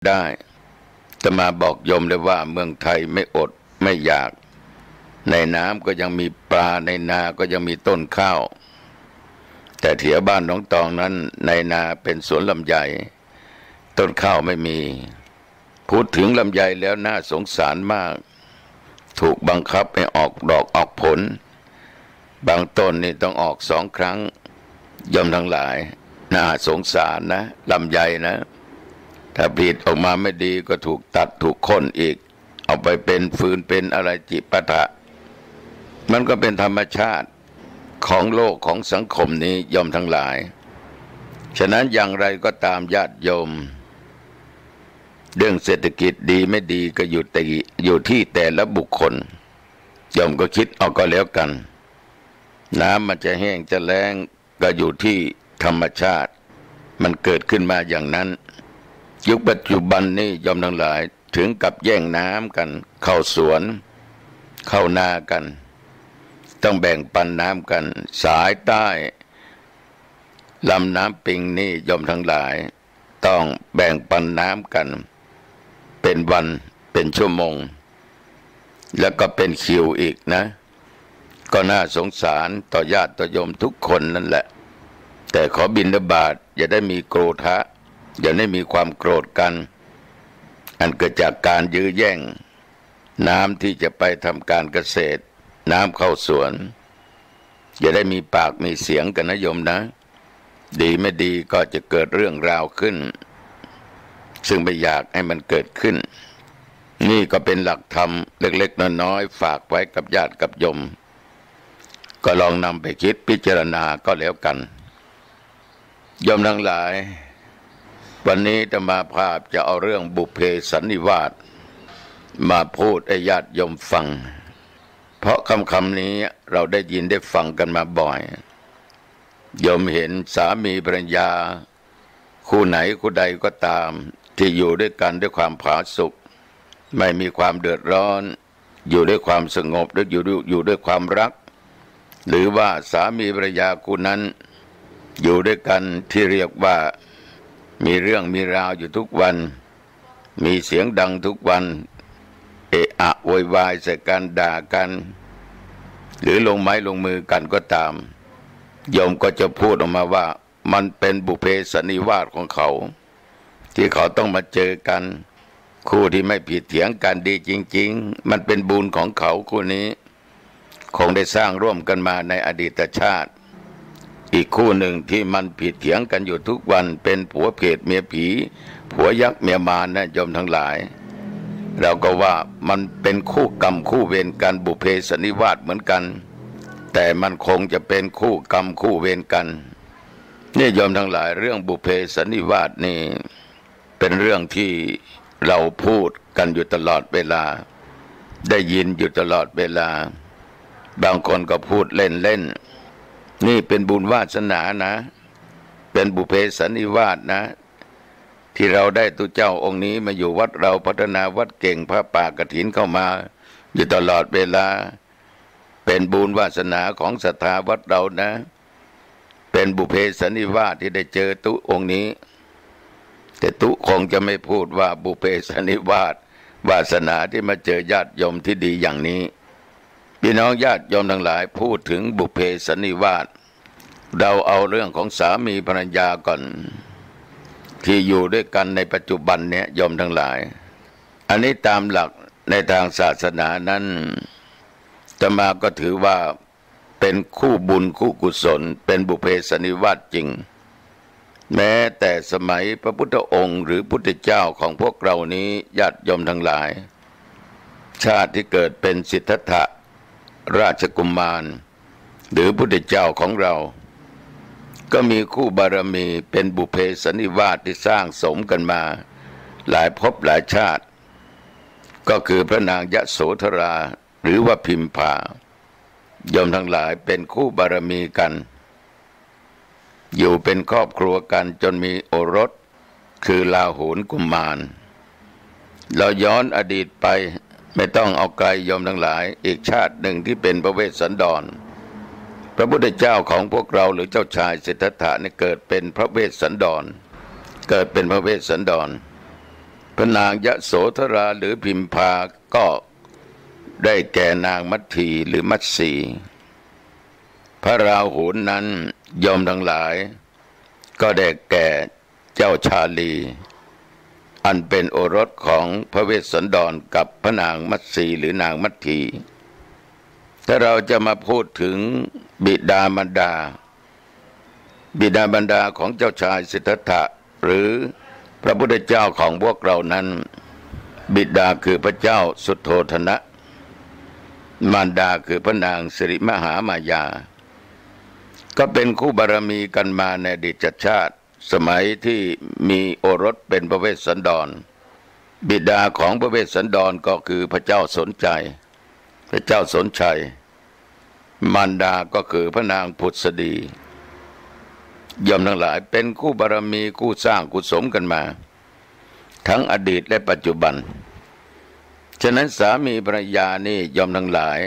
ได้แต่มาบอกโยมเลยว่าเมืองไทยไม่อดไม่อยากในน้ำก็ยังมีปลาในนาก็ยังมีต้นข้าวแต่แถวบ้านหนองตองนั้นในนาเป็นสวนลำไยต้นข้าวไม่มีพูดถึงลำไยแล้วน่าสงสารมากถูกบังคับให้ออกดอกออกผลบางต้นนี่ต้องออก2 ครั้งโยมทั้งหลายน่าสงสารนะลำไยนะถ้าผลิตออกมาไม่ดีก็ถูกตัดถูกโค่นอีกเอาไปเป็นฟืนเป็นอะไรจิปาถะมันก็เป็นธรรมชาติของโลกของสังคมนี้โยมทั้งหลายฉะนั้นอย่างไรก็ตามญาติโยมเรื่องเศรษฐกิจดีไม่ดีก็อยู่ที่แต่ละบุคคลโยมก็คิดเอาก็แล้วกันน้ำมันจะแห้งจะแล้งก็อยู่ที่ธรรมชาติมันเกิดขึ้นมาอย่างนั้นยุคปัจจุบันนี้โยมทั้งหลายถึงกับแย่งน้ำกันเข้าสวนเข้านากันต้องแบ่งปันน้ำกันสายใต้ลำน้ำปิงนี่โยมทั้งหลายต้องแบ่งปันน้ำกันเป็นวันเป็นชั่วโมงแล้วก็เป็นคิวอีกนะก็น่าสงสารต่อญาติต่อโยมทุกคนนั่นแหละแต่ขอบิณฑบาตอย่าได้มีโกรธะอย่าได้มีความโกรธกันอันเกิดจากการยื้อแย่งน้ำที่จะไปทำการเกษตรน้ำเข้าสวนอย่าได้มีปากมีเสียงกันนะโยมนะดีไม่ดีก็จะเกิดเรื่องราวขึ้นซึ่งไม่อยากให้มันเกิดขึ้นนี่ก็เป็นหลักธรรมเล็กๆน้อยๆฝากไว้กับญาติกับโยมก็ลองนำไปคิดพิจารณาก็แล้วกันโยมทั้งหลายวันนี้อาตมาภาพจะเอาเรื่องบุพเพสันนิวาสมาพูดให้ญาติโยมฟังเพราะคำนี้เราได้ยินได้ฟังกันมาบ่อยโยมเห็นสามีภรรยาคู่ไหนคู่ใดก็ตามที่อยู่ด้วยกันด้วยความผาสุกไม่มีความเดือดร้อนอยู่ด้วยความสงบหรืออยู่ด้วยความรักหรือว่าสามีภรรยาคู่นั้นอยู่ด้วยกันที่เรียกว่ามีเรื่องมีราวอยู่ทุกวันมีเสียงดังทุกวันเอะอะโวยวายใส่กันด่ากันหรือลงไม้ลงมือกันก็ตามโยมก็จะพูดออกมาว่ามันเป็นบุพเพสันนิวาสของเขาที่เขาต้องมาเจอกันคู่ที่ไม่ผิดเถียงกันดีจริงๆมันเป็นบุญของเขาคู่นี้คงได้สร้างร่วมกันมาในอดีตชาติอีกคู่หนึ่งที่มันผิดเถียงกันอยู่ทุกวันเป็นผัวเพศเมียผีผัวยักษ์เมียมารนะโยมทั้งหลายเราก็ว่ามันเป็นคู่กรรมคู่เวรกันบุพเพสันนิวาสเหมือนกันแต่มันคงจะเป็นคู่กรรมคู่เวรกันนี่โยมทั้งหลายเรื่องบุพเพสันนิวาสนี่เป็นเรื่องที่เราพูดกันอยู่ตลอดเวลาได้ยินอยู่ตลอดเวลาบางคนก็พูดเล่นๆนี่เป็นบุญวาสนานะเป็นบุพเพสันนิวาสนะที่เราได้ตุเจ้าองค์นี้มาอยู่วัดเราพัฒนาวัดเก่งพระป่ากฐินเข้ามาอยู่ตลอดเวลาเป็นบุญวาสนาของศรัทธาวัดเรานะเป็นบุพเพสันนิวาสที่ได้เจอตุองค์นี้แต่ตุคงจะไม่พูดว่าบุพเพสันนิวาสวาสนาที่มาเจอญาติโยมที่ดีอย่างนี้พี่น้องญาติโยมทั้งหลายพูดถึงบุพเพสันนิวาสเราเอาเรื่องของสามีภรรยาก่อนที่อยู่ด้วยกันในปัจจุบันเนี่ยโยมทั้งหลายอันนี้ตามหลักในทางศาสนานั้นอาตมาก็ถือว่าเป็นคู่บุญคู่กุศลเป็นบุพเพสันนิวาสจริงแม้แต่สมัยพระพุทธองค์หรือพุทธเจ้าของพวกเรานี้ญาติโยมทั้งหลายชาติที่เกิดเป็นสิทธัตถะราชกุมารหรือพุทธเจ้าของเราก็มีคู่บารมีเป็นบุพเพสันนิวาสที่สร้างสมกันมาหลายภพหลายชาติก็คือพระนางยโสธราหรือว่าพิมพาโยมทั้งหลายเป็นคู่บารมีกันอยู่เป็นครอบครัวกันจนมีโอรสคือลาหูนกุมารเราย้อนอดีตไปไม่ต้องเอาไกลโยมทั้งหลายอีกชาติหนึ่งที่เป็นพระเวสสันดรพระพุทธเจ้าของพวกเราหรือเจ้าชายสิทธัตถะนี่เกิดเป็นพระเวสสันดรเกิดเป็นพระเวสสันดร พระนางยโสธราหรือพิมพาก็ได้แก่นางมัทธีหรือมัตสีพระราหุลนั้นยอมทั้งหลายก็ได้แก่เจ้าชาลีอันเป็นโอรสของพระเวสสันดรกับพระนางมัตสีหรือนางมัทธีถ้าเราจะมาพูดถึงบิดามารดาของเจ้าชายสิทธัตถะหรือพระพุทธเจ้าของพวกเรานั้นบิดาคือพระเจ้าสุโธทนะมารดาคือพระนางสิริมหามายาก็เป็นคู่บารมีกันมาในอดีตชาติสมัยที่มีโอรสเป็นพระเวสสันดรบิดาของพระเวสสันดรก็คือพระเจ้าสนใจพระเจ้าสนชัยมารดาก็คือพระนางผุดสดียอมทั้งหลายเป็นคู่บารมีคู่สร้างกุศลกันมาทั้งอดีตและปัจจุบันฉะนั้นสามีภรรยานี่ยอมทั้งหลาย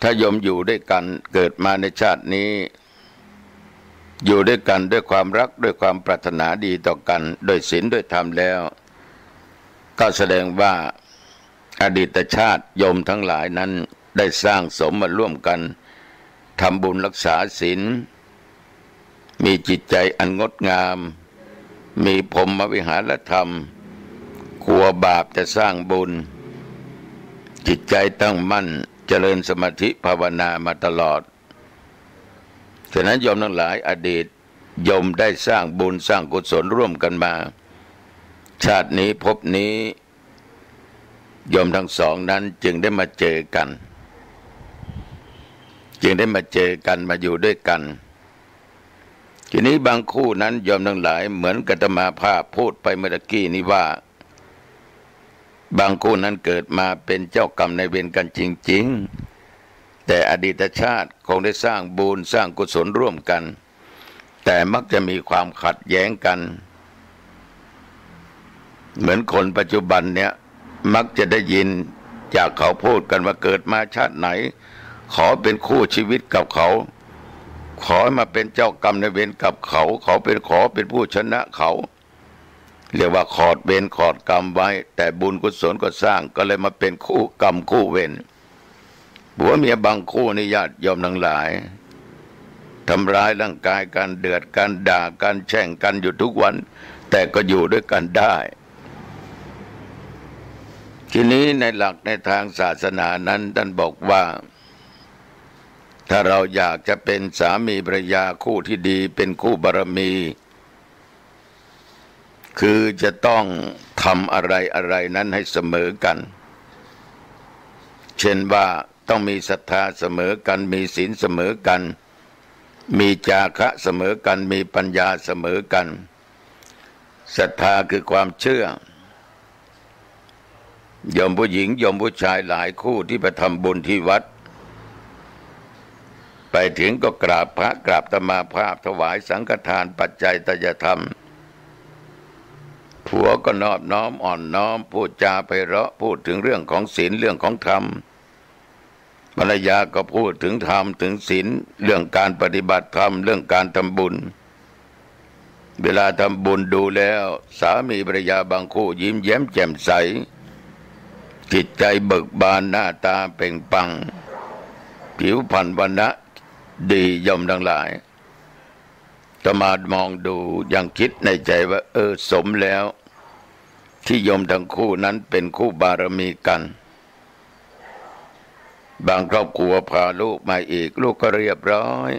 ถ้ายอมอยู่ด้วยกันเกิดมาในชาตินี้อยู่ด้วยกันด้วยความรักด้วยความปรารถนาดีต่อกันด้วยศีลด้วยธรรมแล้วก็แสดงว่าอดีตชาติโยมทั้งหลายนั้นได้สร้างสมมาร่วมกันทำบุญรักษาศีลมีจิตใจอันงดงามมีพรหมวิหารธรรมกลัวบาปแต่สร้างบุญจิตใจตั้งมั่นเจริญสมาธิภาวนามาตลอดฉะนั้นโยมทั้งหลายอดีตโยมได้สร้างบุญสร้างกุศลร่วมกันมาชาตินี้ภพนี้โยมทั้งสองนั้นจึงได้มาเจอกันมาอยู่ด้วยกันทีนี้บางคู่นั้นโยมทั้งหลายเหมือนกัตมาภาพพูดไปเมื่อกี้นี้ว่าบางคู่นั้นเกิดมาเป็นเจ้ากรรมในายเวรกันจริงๆแต่อดีตชาติคงได้สร้างบุญสร้างกุศลร่วมกันแต่มักจะมีความขัดแย้งกันเหมือนคนปัจจุบันเนี่ยมักจะได้ยินจากเขาพูดกันว่าเกิดมาชาติไหนขอเป็นคู่ชีวิตกับเขาขอมาเป็นเจ้ากรรมในายเวรกับเขาขอเป็นผู้ชนะเขาเรียกว่าขอดเวรขอดกรรมไว้แต่บุญกุศลก็สร้างก็เลยมาเป็นคู่กรรมคู่เวรผัวเมียบางคู่นี่ญาติโยมทั้งหลายทำร้ายร่างกายกันเดือดกันด่ากันแช่งกันอยู่ทุกวันแต่ก็อยู่ด้วยกันได้ทีนี้ในหลักในทางศาสนานั้นท่านบอกว่าถ้าเราอยากจะเป็นสามีภรรยาคู่ที่ดีเป็นคู่บารมีคือจะต้องทำอะไรนั้นให้เสมอกันเช่นว่าต้องมีศรัทธาเสมอกันมีศีลเสมอกันมีจาคะเสมอกันมีปัญญาเสมอกันศรัทธาคือความเชื่อโยมผู้หญิงโยมผู้ชายหลายคู่ที่ไปทำบุญที่วัดไปถึงก็กราบพระกราบอาตมาภาพถวายสังฆทานปัจจัยทายธรรมผัวก็นอบน้อมอ่อนน้อมพูดจาไพเราะพูดถึงเรื่องของศีลเรื่องของธรรมภรรยาก็พูดถึงธรรมถึงศีลเรื่องการปฏิบัติธรรมเรื่องการทำบุญเวลาทำบุญดูแล้วสามีภรรยาบางคู่ยิ้มแย้มแจ่มใสจิตใจเบิกบานหน้าตาเปล่งปลั่งผิวพรรณวรรณะดีย่อมทั้งหลายตมามองดูยังคิดในใจว่าสมแล้วที่โยมทั้งคู่นั้นเป็นคู่บารมีกันบางครอบครัวพาลูกมาอีกลูกก็เรียบร้อย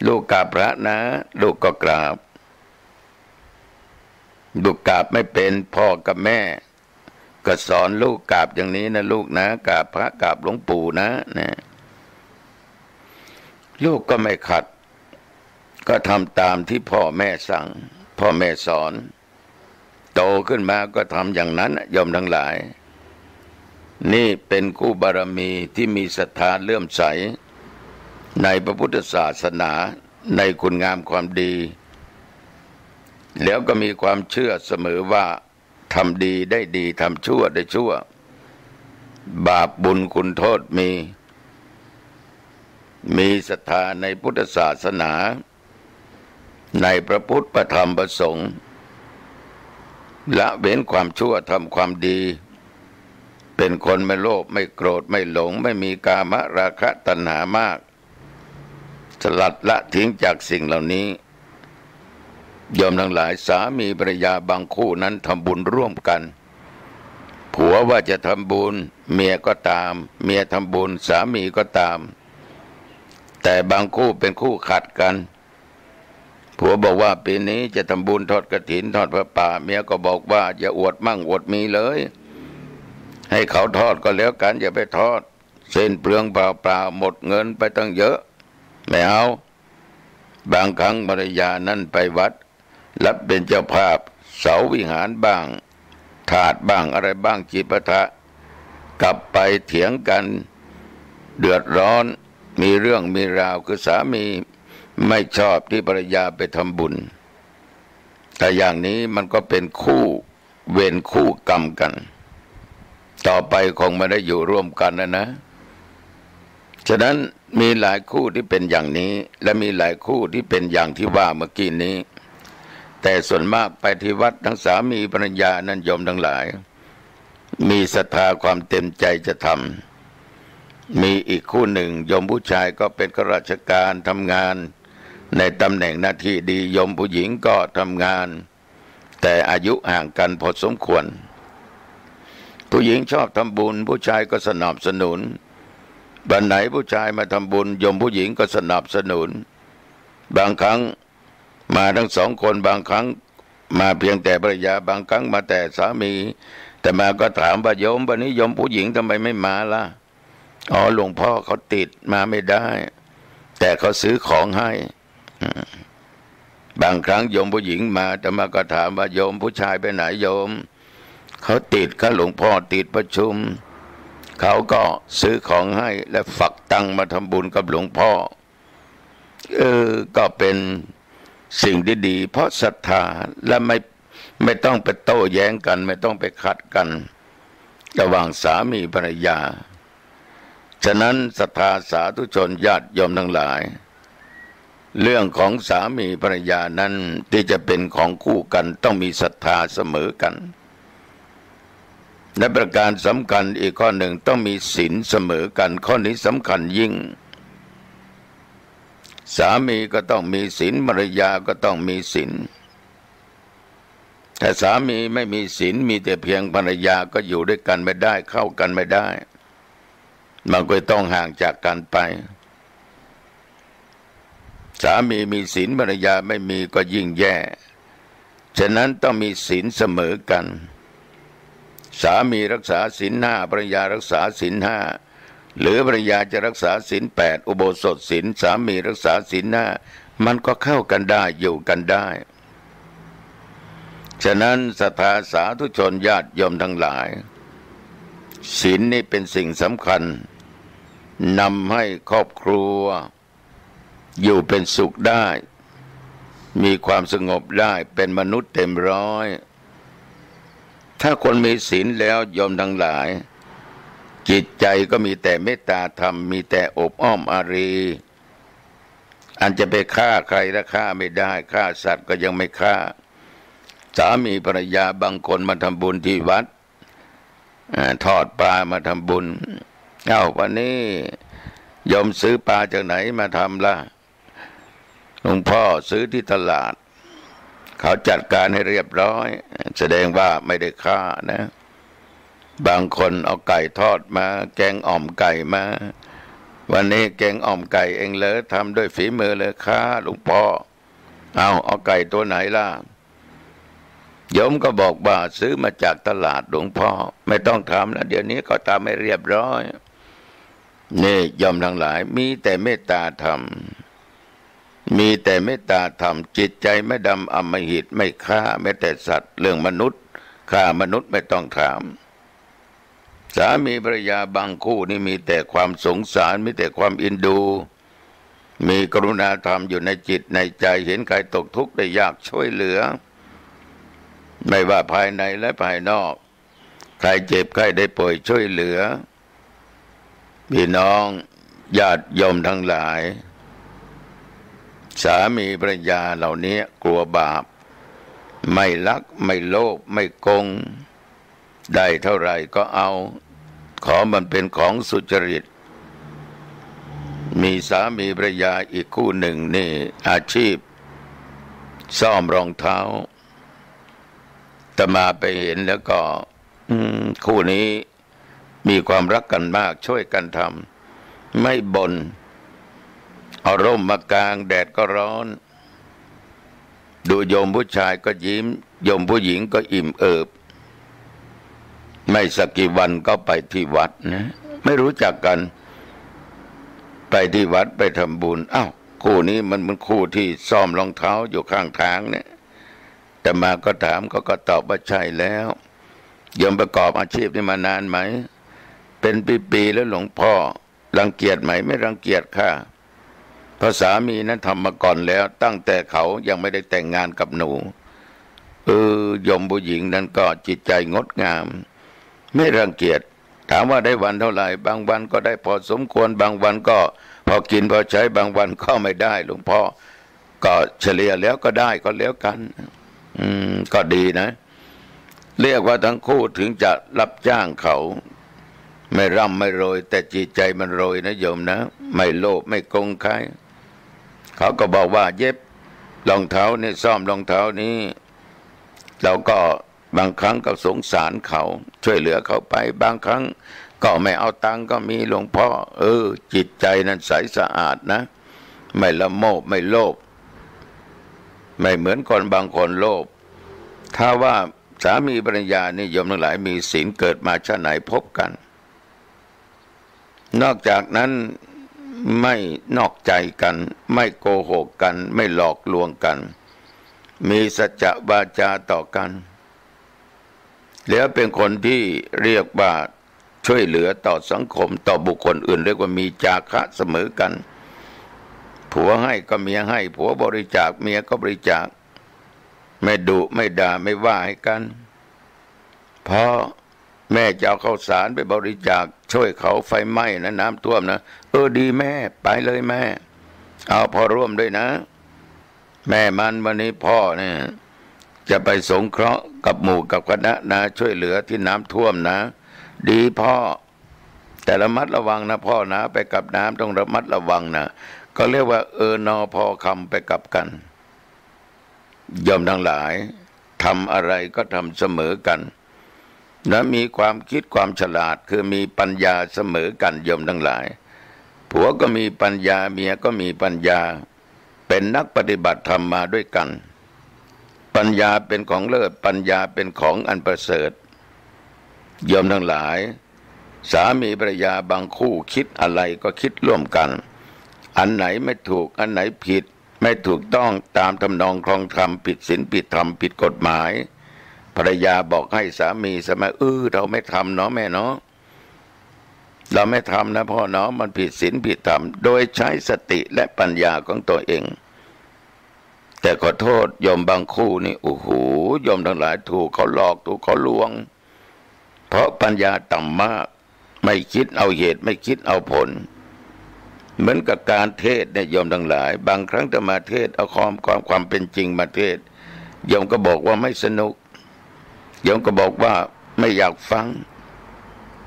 ลูกกราบพระนะลูกก็กราบลูกกราบไม่เป็นพ่อกับแม่ก็สอนลูกกราบอย่างนี้นะลูกนะกราบพระกราบหลวงปู่นะลูกก็ไม่ขัดก็ทำตามที่พ่อแม่สั่งพ่อแม่สอนโตขึ้นมาก็ทำอย่างนั้นโยมทั้งหลายนี่เป็นคู่บารมีที่มีศรัทธาเลื่อมใสในพระพุทธศาสนาในคุณงามความดีแล้วก็มีความเชื่อเสมอว่าทำดีได้ดีทำชั่วได้ชั่วบาปบุญคุณโทษมีศรัทธาในพุทธศาสนาในพระพุทธพระธรรมพระสงฆ์ ละเว้นความชั่วทำความดีเป็นคนไม่โลภไม่โกรธไม่หลงไม่มีกามราคะตัณหามากสลัดละทิ้งจากสิ่งเหล่านี้โยมทั้งหลายสามีภรรยาบางคู่นั้นทำบุญร่วมกันผัวว่าจะทำบุญเมียก็ตามเมียทำบุญสามีก็ตามแต่บางคู่เป็นคู่ขัดกันผัวบอกว่าปีนี้จะทำบุญทอดกฐินทอดพระป่าเมียก็บอกว่าอย่าอวดมั่งอวดมีเลยให้เขาทอดก็แล้วกันอย่าไปทอดเส้นเปลืองเปล่าๆหมดเงินไปตั้งเยอะไม่เอาบางครั้งภรรยานั้นไปวัดรับเป็นเจ้าภาพเสาวิหารบ้างถาดบ้างอะไรบ้างจิปาถะกลับไปเถียงกันเดือดร้อนมีเรื่องมีราวคือสามีไม่ชอบที่ภรรยาไปทำบุญแต่อย่างนี้มันก็เป็นคู่เวรคู่กรรมกันต่อไปคงไม่ได้อยู่ร่วมกันนะฉะนั้นมีหลายคู่ที่เป็นอย่างนี้และมีหลายคู่ที่เป็นอย่างที่ว่าเมื่อกี้นี้แต่ส่วนมากไปที่วัดทั้งสามีภรรยานั้นโยมทั้งหลายมีศรัทธาความเต็มใจจะทำมีอีกคู่หนึ่งโยมผู้ชายก็เป็นข้าราชการทำงานในตำแหน่งหน้าที่ดีโยมผู้หญิงก็ทำงานแต่อายุห่างกันพอสมควรผู้หญิงชอบทำบุญผู้ชายก็สนับสนุนวันไหนผู้ชายมาทำบุญโยมผู้หญิงก็สนับสนุนบางครั้งมาทั้งสองคนบางครั้งมาเพียงแต่ภรรยาบางครั้งมาแต่สามีแต่มาก็ถามว่าโยมวันนี้โยมผู้หญิงทำไมไม่มาล่ะอ๋อหลวงพ่อเขาติดมาไม่ได้แต่เขาซื้อของให้บางครั้งโยมผู้หญิงมาแต่มาก็ถามว่าโยมผู้ชายไปไหนโยมเขาติดเขาหลวงพ่อติดประชุมเขาก็ซื้อของให้และฝักตังมาทำบุญกับหลวงพ่อก็เป็นสิ่งที่ดีเพราะศรัทธาและไม่ต้องไปโต้แย้งกันไม่ต้องไปขัดกันระหว่างสามีภรรยาฉะนั้นศรัทธาสาธุชนญาติโยมทั้งหลายเรื่องของสามีภรรยานั้นที่จะเป็นของคู่กันต้องมีศรัทธาเสมอกันและประการสำคัญอีกข้อหนึ่งต้องมีศีลเสมอกันข้อนี้สำคัญยิ่งสามีก็ต้องมีศีลภรรยาก็ต้องมีศีลแต่สามีไม่มีศีลมีแต่เพียงภรรยาก็อยู่ด้วยกันไม่ได้เข้ากันไม่ได้มันก็ต้องห่างจากกันไปสามีมีศีลภรรยาไม่มีก็ยิ่งแย่ฉะนั้นต้องมีศีลเสมอกันสามีรักษาศีลห้าภรรยารักษาศีลห้าหรือภรรยาจะรักษาศีลแปดอุโบสถศีลสามีรักษาศีลห้ามันก็เข้ากันได้อยู่กันได้ฉะนั้นศรัทธาสาธุชนญาติโยมทั้งหลายศีลนี่เป็นสิ่งสำคัญนำให้ครอบครัวอยู่เป็นสุขได้มีความสงบได้เป็นมนุษย์เต็มร้อยถ้าคนมีศีลแล้วโยมทั้งหลายจิตใจก็มีแต่เมตตาธรรมมีแต่อบอ้อมอารีอันจะไปฆ่าใครและฆ่าไม่ได้ฆ่าสัตว์ก็ยังไม่ฆ่าสามีภรรยาบางคนมาทำบุญที่วัดทอดปลามาทำบุญวันนี้โยมซื้อปลาจากไหนมาทำล่ะหลวงพ่อซื้อที่ตลาดเขาจัดการให้เรียบร้อยแสดงว่าไม่ได้ฆ่านะบางคนเอาไก่ทอดมาแกงอ่อมไก่มาวันนี้แกงอ่อมไก่เองเลยทำด้วยฝีมือเลยฆ่าหลวงพ่อเอาไก่ตัวไหนล่ะโยมก็บอกว่าซื้อมาจากตลาดหลวงพ่อไม่ต้องทำแล้วเดี๋ยวนี้ก็ทำให้เรียบร้อยนี่โยมทั้งหลายมีแต่เมตตาธรรมมีแต่เมตตาธรรมจิตใจไม่ดำอำมหิตไม่ฆ่าแม้แต่สัตว์เรื่องมนุษย์ฆ่ามนุษย์ไม่ต้องถามสามีภรรยาบางคู่นี่มีแต่ความสงสารมีแต่ความเอ็นดูมีกรุณาธรรมอยู่ในจิตในใจเห็นใครตกทุกข์ได้ยากช่วยเหลือไม่ว่าภายในและภายนอกใครเจ็บใครได้ป่วยช่วยเหลือพี่น้องญาติโยมทั้งหลายสามีภรรยาเหล่านี้กลัวบาป ไม่ลักไม่โลภไม่โกงได้เท่าไหร่ก็เอาขอมันเป็นของสุจริตมีสามีภรรยาอีกคู่หนึ่งนี่อาชีพซ่อมรองเท้าแต่มาไปเห็นแล้วก็คู่นี้มีความรักกันมากช่วยกันทำไม่บน่นเอาร่มมากางแดดก็ร้อนดูโยมผู้ชายก็ยิ้มโยมผู้หญิงก็อิ่มเอิบไม่สักกี่วันก็ไปที่วัดนะไม่รู้จักกันไปที่วัดไปทำบุญอ้าวคู่นี้มันคู่ที่ซ่อมรองเท้าอยู่ข้างทางเนี่ยแต่มาก็ถามก็ตอบว่าใช่แล้วโยมประกอบอาชีพนี้มานานไหมเป็นปีๆแล้วหลวงพ่อรังเกียจไหมไม่รังเกียจค่ะเพราะสามีนั้นทำมาก่อนแล้วตั้งแต่เขายังไม่ได้แต่งงานกับหนูโยมผู้หญิงนั้นก็จิตใจงดงามไม่รังเกียจถามว่าได้วันเท่าไหร่บางวันก็ได้พอสมควรบางวันก็พอกินพอใช้บางวันก็ไม่ได้หลวงพ่อก็เฉลี่ยแล้วก็ได้ก็แล้วกันก็ดีนะเรียกว่าทั้งคู่ถึงจะรับจ้างเขาไม่ร่ำไม่โรยแต่จิตใจมันโรยนะโยมนะไม่โลภไม่โกงใครเขาก็บอกว่าเย็บรองเท้านี่ซ่อมรองเท้านี้เราก็บางครั้งก็สงสารเขาช่วยเหลือเขาไปบางครั้งก็ไม่เอาตังค์ก็มีหลวงพ่อจิตใจนั้นใสสะอาดนะไม่ละโมบไม่โลภไม่เหมือนคนบางคนโลภถ้าว่าสามีภรรยานี่โยมทั้งหลายมีศีลเกิดมาชาติไหนพบกันนอกจากนั้นไม่นอกใจกันไม่โกหกกันไม่หลอกลวงกันมีสัจจะวาจาต่อกันแล้วเป็นคนที่เรียกว่าช่วยเหลือต่อสังคมต่อบุคคลอื่นเรียกว่ามีจาคะเสมอกันผัวให้ก็เมียให้ผัวบริจาคเมียก็บริจาคไม่ดุไม่ด่าไม่ว่าให้กันพอแม่จะเอาข้าวสารไปบริจาคช่วยเขาไฟไหม้นะน้ำท่วมนะดีแม่ไปเลยแม่เอาพอร่วมด้วยนะแม่มันวันนี้พ่อเนี่ยจะไปสงเคราะห์กับหมู่กับคณะนะช่วยเหลือที่น้ำท่วมนะดีพ่อแต่ระมัดระวังนะพ่อนะไปกับน้ำต้องระมัดระวังนะก็เรียกว่านอพอคำไปกับกันยอมทั้งหลายทำอะไรก็ทำเสมอกันและมีความคิดความฉลาดคือมีปัญญาเสมอกันยอมทั้งหลายผัวก็มีปัญญาเมียก็มีปัญญาเป็นนักปฏิบัติธรรมมาด้วยกันปัญญาเป็นของเลิศปัญญาเป็นของอันประเสริฐโยมทั้งหลายสามีภรรยาบางคู่คิดอะไรก็คิดร่วมกันอันไหนไม่ถูกอันไหนผิดไม่ถูกต้องตามทำนองครองธรรมผิดศีลผิดธรรมผิดกฎหมายภรรยาบอกให้สามีสมัยเราไม่ทำเนาะแม่เนาะเราไม่ทำนะพ่อเนาะมันผิดศีลผิดธรรมโดยใช้สติและปัญญาของตัวเองแต่ขอโทษโยมบางคู่นี่โอ้โหโยมทั้งหลายถูกเขาหลอกถูกเขาลวงเพราะปัญญาต่ำมากไม่คิดเอาเหตุไม่คิดเอาผลเหมือนกับการเทศเนี่ยโยมทั้งหลายบางครั้งจะมาเทศเอาความเป็นจริงมาเทศโยมก็บอกว่าไม่สนุกโยมก็บอกว่าไม่อยากฟัง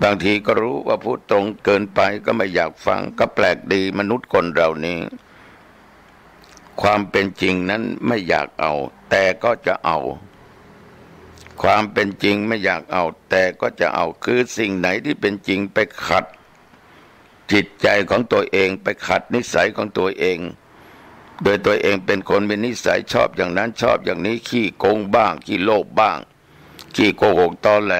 บางทีก็รู้ว่าพูดตรงเกินไปก็ไม่อยากฟังก็แปลกดีมนุษย์คนเรานี้ความเป็นจริงนั้นไม่อยากเอาแต่ก็จะเอาความเป็นจริงไม่อยากเอาแต่ก็จะเอาคือสิ่งไหนที่เป็นจริงไปขัดจิตใจของตัวเองไปขัดนิสัยของตัวเองโดยตัวเองเป็นคนมีนิสัยชอบอย่างนั้นชอบอย่างนี้ขี้โกงบ้างขี้โลภบ้างขี้โกหกตอแหล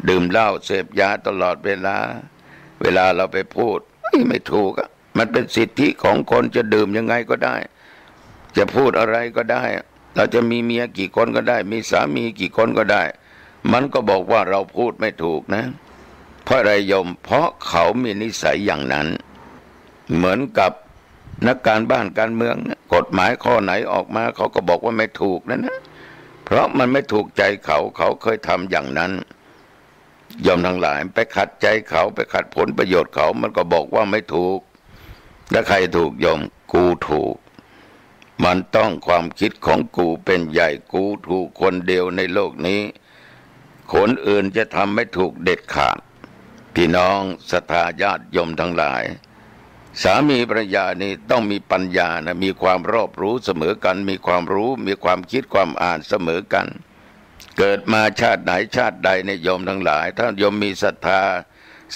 ดื่มเหล้าเสพยาตลอดเวลาเราไปพูดไม่ถูกมันเป็นสิทธิของคนจะดื่มยังไงก็ได้จะพูดอะไรก็ได้เราจะมีเมียกี่คนก็ได้มีสามีกี่คนก็ได้มันก็บอกว่าเราพูดไม่ถูกนะเพราะอะไรโยมเพราะเขามีนิสัยอย่างนั้นเหมือนกับนักการบ้านการเมืองนะกฎหมายข้อไหนออกมาเขาก็บอกว่าไม่ถูกนะเพราะมันไม่ถูกใจเขาเคยทำอย่างนั้นโยมทั้งหลายไปขัดใจเขาไปขัดผลประโยชน์เขามันก็บอกว่าไม่ถูกแล้วใครถูกโยมกูถูก มันต้องความคิดของกูเป็นใหญ่กูถูกคนเดียวในโลกนี้คนอื่นจะทำไม่ถูกเด็ดขาดพี่น้องศรัทธาญาติโยมทั้งหลายสามีภรรยานี่ต้องมีปัญญานะมีความรอบรู้เสมอกันมีความรู้มีความคิดความอ่านเสมอกันเกิดมาชาติไหนชาติใดในโยมทั้งหลายถ้าโยมมีศรัทธา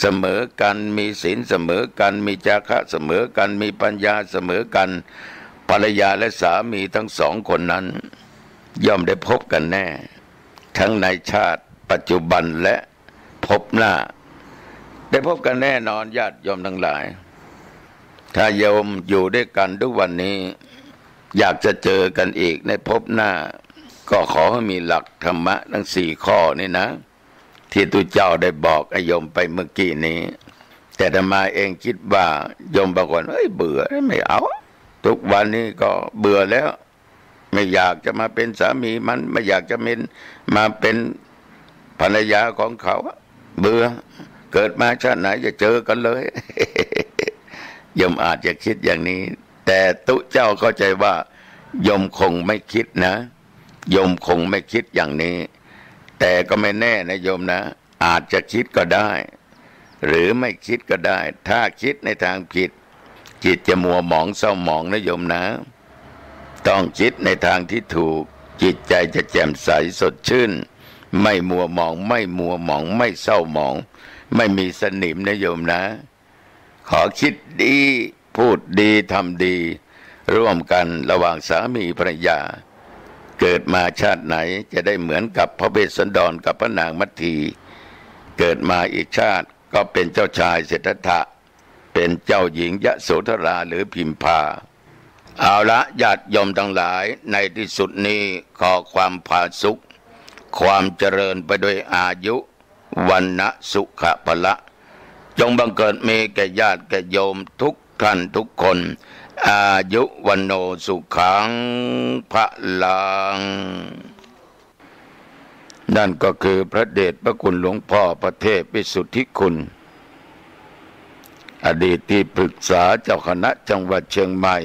เสมอกันมีศีลเสมอกันมีจาคะเสมอกันมีปัญญาเสมอกันภรรยาและสามีทั้งสองคนนั้นย่อมได้พบกันแน่ทั้งในชาติปัจจุบันและพบหน้าได้พบกันแน่นอนญาติโยมทั้งหลายถ้าโยมอยู่ด้วยกันทุกวันนี้อยากจะเจอกันอีกในพบหน้าก็ขอให้มีหลักธรรมะทั้ง4 ข้อนี่นะที่ตุเจ้าได้บอกไอ้โยมไปเมื่อกี้นี้แต่อาตมาเองคิดว่าโยมบางคนเบื่อไม่เอาทุกวันนี้ก็เบื่อแล้วไม่อยากจะมาเป็นสามีมันไม่อยากจะมาเป็นภรรยาของเขาเบื่อเกิดมาชาติไหนจะเจอกันเลย โยมอาจจะคิดอย่างนี้แต่ตุเจ้าเข้าใจว่าโยมคงไม่คิดนะโยมคงไม่คิดอย่างนี้แต่ก็ไม่แน่นะโยมนะอาจจะคิดก็ได้หรือไม่คิดก็ได้ถ้าคิดในทางผิดจิตจะมัวหมองเศร้าหมองนะโยมนะต้องคิดในทางที่ถูกจิตใจจะแจ่มใสสดชื่นไม่มัวหมองไม่เศร้าหมองไม่มีสนิมนะโยมนะขอคิดดีพูดดีทำดีร่วมกันระหว่างสามีภรรยาเกิดมาชาติไหนจะได้เหมือนกับพระเวสสันดรกับพระนางมัทธีเกิดมาอีกชาติก็เป็นเจ้าชายสิทธัตถะเป็นเจ้าหญิงยโสธราหรือพิมพาเอาละญาติโยมทั้งหลายในที่สุดนี้ขอความผาสุกความเจริญไปด้วยอายุวันนะสุขะพละจงบังเกิดมีแก่ญาติแก่โยมทุกท่านทุกคนอายุวันโนสุขังพลังนั่นก็คือพระเดชพระคุณหลวงพ่อประเทศวิสุทธิคุณอดีตที่ปรึกษาเจ้าคณะจังหวัดเชียงใหม่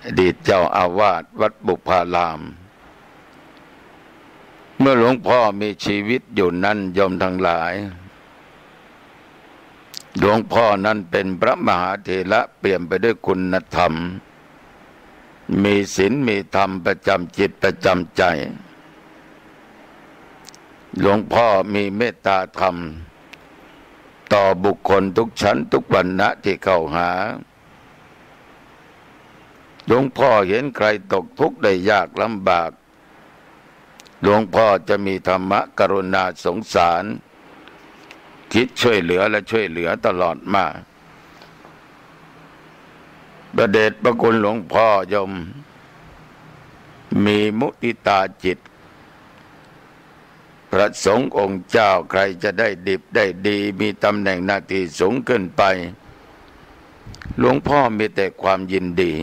อดีตเจ้าอาวาสวัดบุพารามเมื่อหลวงพ่อมีชีวิตอยู่นั้นโยมทั้งหลายหลวงพ่อนั้นเป็นพระมหาเถระเปี่ยมไปด้วยคุณธรรมมีศีลมีธรรมประจำจิตประจำใจหลวงพ่อมีเมตตาธรรมต่อบุคคลทุกชั้นทุกวรรณะที่เข้าหาหลวงพ่อเห็นใครตกทุกข์ได้ยากลำบากหลวงพ่อจะมีธรรมะกรุณาสงสารคิดช่วยเหลือและช่วยเหลือตลอดมาประเดชพระคุณหลวงพ่อยมมีมุทิตาจิตพระสงฆ์องค์เจ้าใครจะได้ดิบได้ดีมีตำแหน่งหน้าที่สูงขึ้นไปหลวงพ่อมีแต่ความยินดี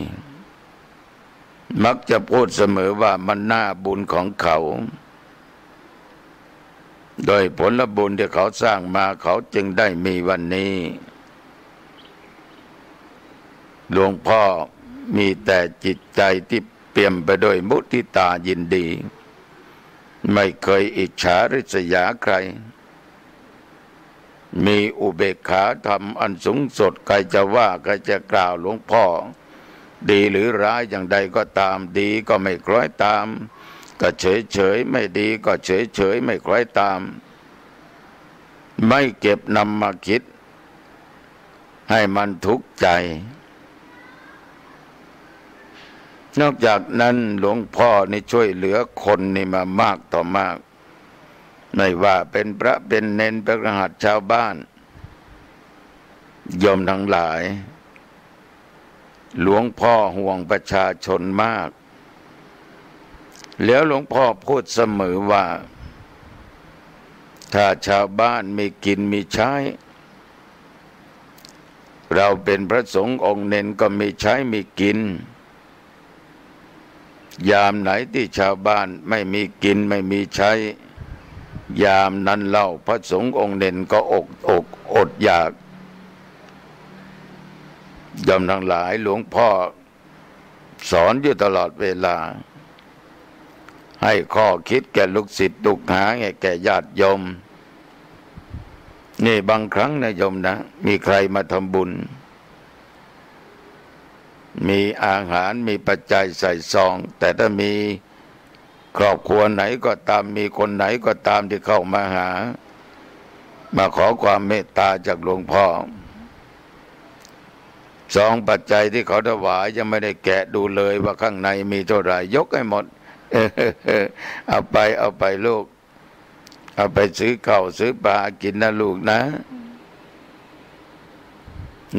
มักจะพูดเสมอว่ามันน่าบุญของเขาโดยผลบุญที่เขาสร้างมาเขาจึงได้มีวันนี้หลวงพ่อมีแต่จิตใจที่เปี่ยมไปด้วยมุทิตายินดีไม่เคยอิจฉาริษยาใครมีอุเบกขาธรรมอันสูงสุดใครจะว่าใครจะกล่าวหลวงพ่อดีหรือร้ายอย่างใดก็ตามดีก็ไม่คล้อยตามก็เฉยไม่ดีก็เฉยไม่คล้อยตามไม่เก็บนำมาคิดให้มันทุกข์ใจนอกจากนั้นหลวงพ่อนี่ช่วยเหลือคนนี่มามากต่อมากไม่ว่าเป็นพระเป็นเณรเป็นคฤหัสถ์ชาวบ้านโยมทั้งหลายหลวงพ่อห่วงประชาชนมากแล้วหลวงพ่อพูดเสมอว่าถ้าชาวบ้านมีกินมีใช้เราเป็นพระสงฆ์องค์เณรก็มีใช้มีกินยามไหนที่ชาวบ้านไม่มีกินไม่มีใช้ยามนั้นเล่าพระสงฆ์องค์เณรก็อดอยาก โยมทั้งหลายหลวงพ่อสอนอยู่ตลอดเวลาให้ข้อคิดแก่ลูกศิษย์ลูกหาแก่ญาติโยมนี่บางครั้งนะโยมนะมีใครมาทำบุญมีอาหารมีปัจจัยใส่ซองแต่ถ้ามีครอบครัวไหนก็ตามมีคนไหนก็ตามที่เข้ามาหามาขอความเมตตาจากหลวงพ่อซองปัจจัยที่เขาถวายยังไม่ได้แกะดูเลยว่าข้างในมีเท่าไหร่ยกให้หมดเอาไปลูกเอาไปซื้อข้าวซื้อปลากินนะลูกนะ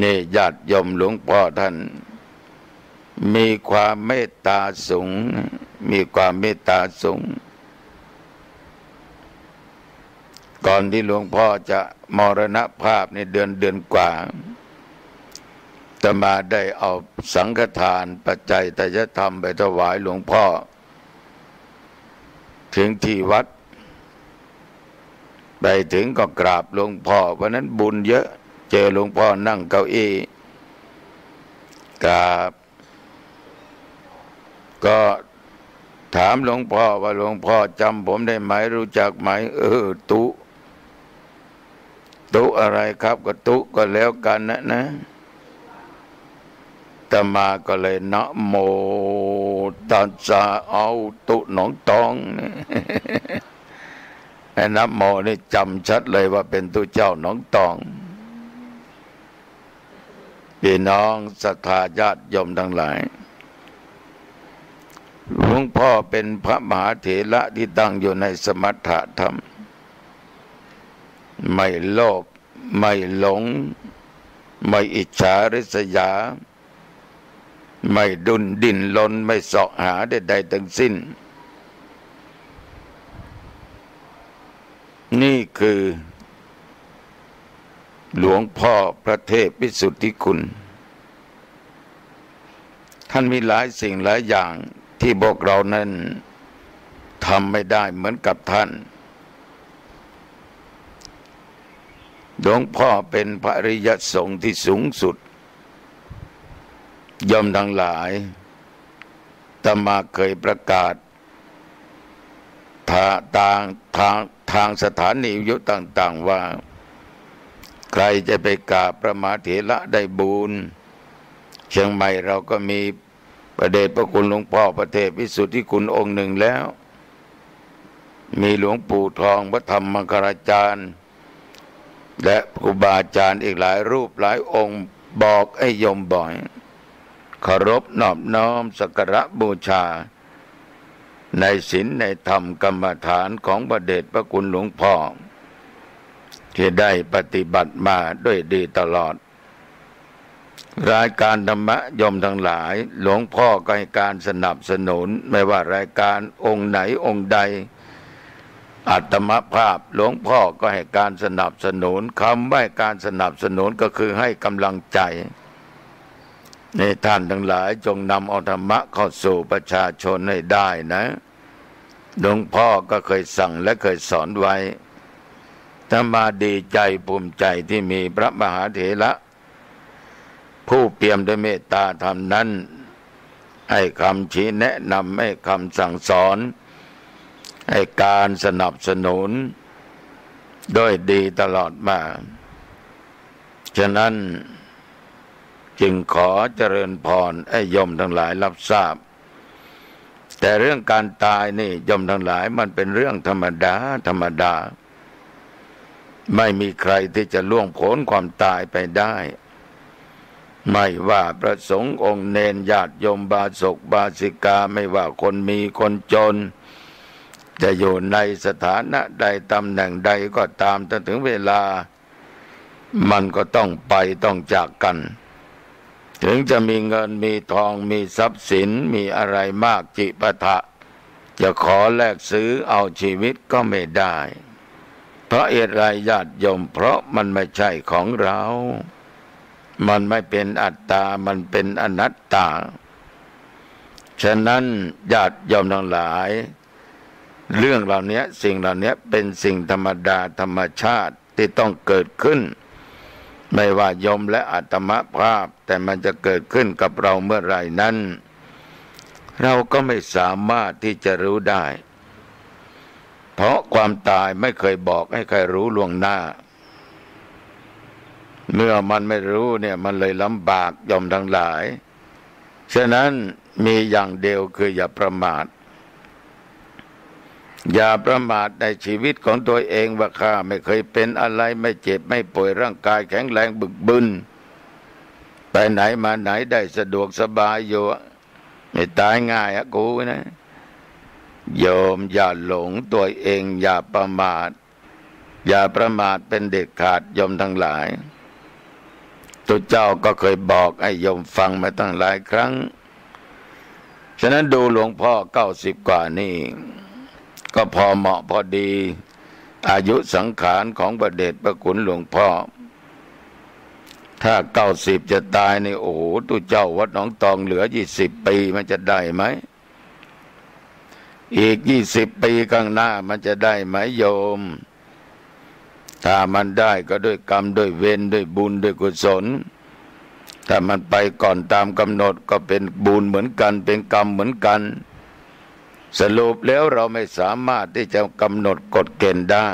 นี่ญาติโยมหลวงพ่อท่านมีความเมตตาสูงมีความเมตตาสูงก่อนที่หลวงพ่อจะมรณภาพในเดือนกว่าอาตมาได้เอาสังฆทานปัจจัยไตรยธรรมไปถวายหลวงพ่อถึงที่วัดไปถึงก็กราบหลวงพ่อวันนั้นบุญเยอะเจอหลวงพ่อนั่งเก้าอี้กราบก็ถามหลวงพ่อว่าหลวงพ่อจำผมได้ไหมรู้จักไหมตุอะไรครับก็ตุก็แล้วกันนะอาตมาก็เลยนะโมตัสสะเอาตุหนองตองไอ้นะโมนี่จำชัดเลยว่าเป็นตุเจ้าหนองตองพี่น้องศรัทธาญาติโยมทั้งหลายหลวงพ่อเป็นพระมหาเถระที่ตั้งอยู่ในสมถะธรรมไม่โลภไม่หลงไม่อิจฉาริษยาไม่ดุนดิ้นรนไม่เสาะหาใดๆทั้งสิ้นนี่คือหลวงพ่อพระเทพวิสุทธิคุณท่านมีหลายสิ่งหลายอย่างที่พวกเรานั้นทำไม่ได้เหมือนกับท่านหลวงพ่อเป็นพระอริยสงฆ์ที่สูงสุดโยมทั้งหลายอาตมาเคยประกาศทางสถานีวิทยุต่างๆว่าใครจะไปกราบพระมหาเถระได้บุญเชียงใหม่เราก็มีพระเดชพระคุณหลวงพ่อพระเทพวิสุทธิคุณองค์หนึ่งแล้วมีหลวงปู่ทองพระธรรมมังคลาจารย์และครูบาอาจารย์อีกหลายรูปหลายองค์บอกให้โยมบ่อยเคารพนอบน้อมสักการะบูชาในศีลในธรรมกรรมฐานของพระเดชพระคุณหลวงพ่อที่ได้ปฏิบัติมาด้วยดีตลอดรายการธรรมะโยมทั้งหลายหลวงพ่อก็ให้การสนับสนุนไม่ว่ารายการองค์ไหนองค์ใดอาตมภาพหลวงพ่อก็ให้การสนับสนุนคำว่าการสนับสนุนก็คือให้กำลังใจในท่านทั้งหลายจงนำเอาธรรมะเข้าสู่ประชาชนให้ได้นะหลวงพ่อก็เคยสั่งและเคยสอนไว้อาตมาดีใจภูมิใจที่มีพระมหาเถระผู้เปี่ยมด้วยเมตตาธรรมนั้นให้คำชี้แนะนำให้คำสั่งสอนให้การสนับสนุนด้วยดีตลอดมาฉะนั้นจึงขอเจริญพรให้โยมทั้งหลายรับทราบแต่เรื่องการตายนี่โยมทั้งหลายมันเป็นเรื่องธรรมดาไม่มีใครที่จะล่วงพ้นความตายไปได้ไม่ว่าพระสงฆ์องค์เนรญาติโยมบาศกบาสิกาไม่ว่าคนมีคนจนจะอยู่ในสถานะใดตำแหน่งใดก็ตามจนถึงเวลามันก็ต้องไปต้องจากกันถึงจะมีเงินมีทองมีทรัพย์สินมีอะไรมากจิปาถะจะขอแลกซื้อเอาชีวิตก็ไม่ได้เพราะเหตุไรญาติโยมเพราะมันไม่ใช่ของเรามันไม่เป็นอัตตามันเป็นอนัตตาฉะนั้นญาติโยมทั้งหลายเรื่องเหล่านี้สิ่งเหล่านี้เป็นสิ่งธรรมดาธรรมชาติที่ต้องเกิดขึ้น ไม่ว่ายมและอาตมภาพแต่มันจะเกิดขึ้นกับเราเมื่อไหร่นั้นเราก็ไม่สามารถที่จะรู้ได้เพราะความตายไม่เคยบอกให้ใครรู้ล่วงหน้าเมื่อมันไม่รู้เนี่ยมันเลยลำบากยอมทั้งหลายฉะนั้นมีอย่างเดียวคืออย่าประมาทอย่าประมาทในชีวิตของตัวเองว่าข้าไม่เคยเป็นอะไรไม่เจ็บไม่ป่วยร่างกายแข็งแรงบึกบึนไปไหนมาไหนได้สะดวกสบายอยู่ไม่ตายง่ายอะกูนะโยมอย่าหลงตัวเองอย่าประมาทอย่าประมาทเป็นเด็ดขาดโยมทั้งหลายตัวเจ้าก็เคยบอกให้โยมฟังมาตั้งหลายครั้งฉะนั้นดูหลวงพ่อ90 กว่านี่ก็พอเหมาะพอดีอายุสังขารของพระเดชพระคุณหลวงพ่อถ้า90จะตายนี่โอ้โหตัวเจ้าวัดหนองตองเหลือ20 ปีมันจะได้ไหมอีก20 ปีข้างหน้ามันจะได้ไหมโยมถ้ามันได้ก็ด้วยกรรมด้วยเวรด้วยบุญด้วยกุศลถ้ามันไปก่อนตามกำหนดก็เป็นบุญเหมือนกันเป็นกรรมเหมือนกันสรุปแล้วเราไม่สามารถที่จะกำหนดกฎเกณฑ์ได้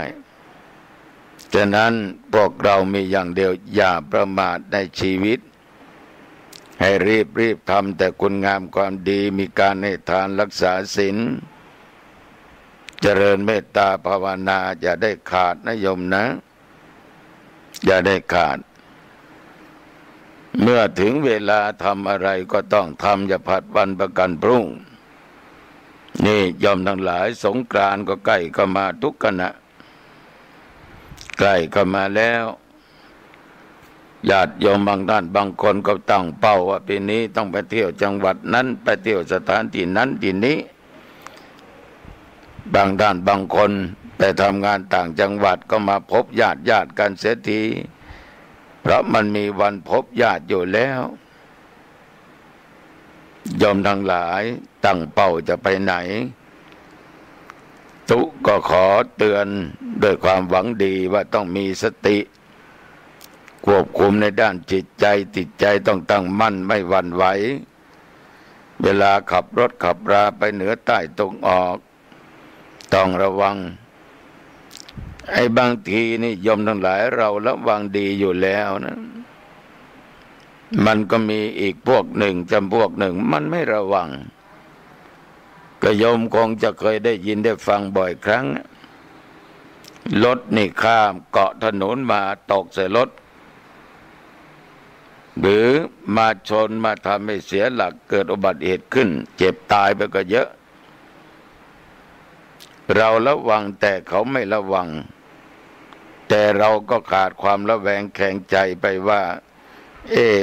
ฉะนั้นพวกเรามีอย่างเดียวอย่าประมาทในชีวิตให้รีบทำแต่คุณงามความดีมีการให้ทานรักษาศีลเจริญเมตตาภาวนาอย่าได้ขาดนะโยมนะอย่าได้ขาดเมื่อถึงเวลาทำอะไรก็ต้องทำอย่าผัดวันประกันพรุ่งนี่โยมทั้งหลายสงกรานต์ก็ใกล้เข้ามาทุกขณะใกล้เข้ามาแล้วญาติโยมบางท่านบางคนก็ตั้งเป้าว่าปีนี้ต้องไปเที่ยวจังหวัดนั้นไปเที่ยวสถานที่นั้นที่นี้บางท่านบางคนไปทำงานต่างจังหวัดก็มาพบญาติกันเสียทีเพราะมันมีวันพบญาติอยู่แล้วโยมทั้งหลายตั้งเป้าจะไปไหนตุก็ขอเตือนด้วยความหวังดีว่าต้องมีสติควบคุมในด้านจิตใจต้องตั้งมั่นไม่หวั่นไหวเวลาขับรถขับราไปเหนือใต้ตกออกต้องระวังไอ้บางทีนี่โยมทั้งหลายเราระวังดีอยู่แล้วนะมันก็มีอีกพวกหนึ่งจำพวกหนึ่งมันไม่ระวังก็โยมคงจะเคยได้ยินได้ฟังบ่อยครั้งรถนี่ข้ามเกาะถนนมาตกใส่รถหรือมาชนมาทำให้เสียหลักเกิดอุบัติเหตุขึ้นเจ็บตายไปก็เยอะเราระวังแต่เขาไม่ระวังแต่เราก็ขาดความระแวงแข็งใจไปว่า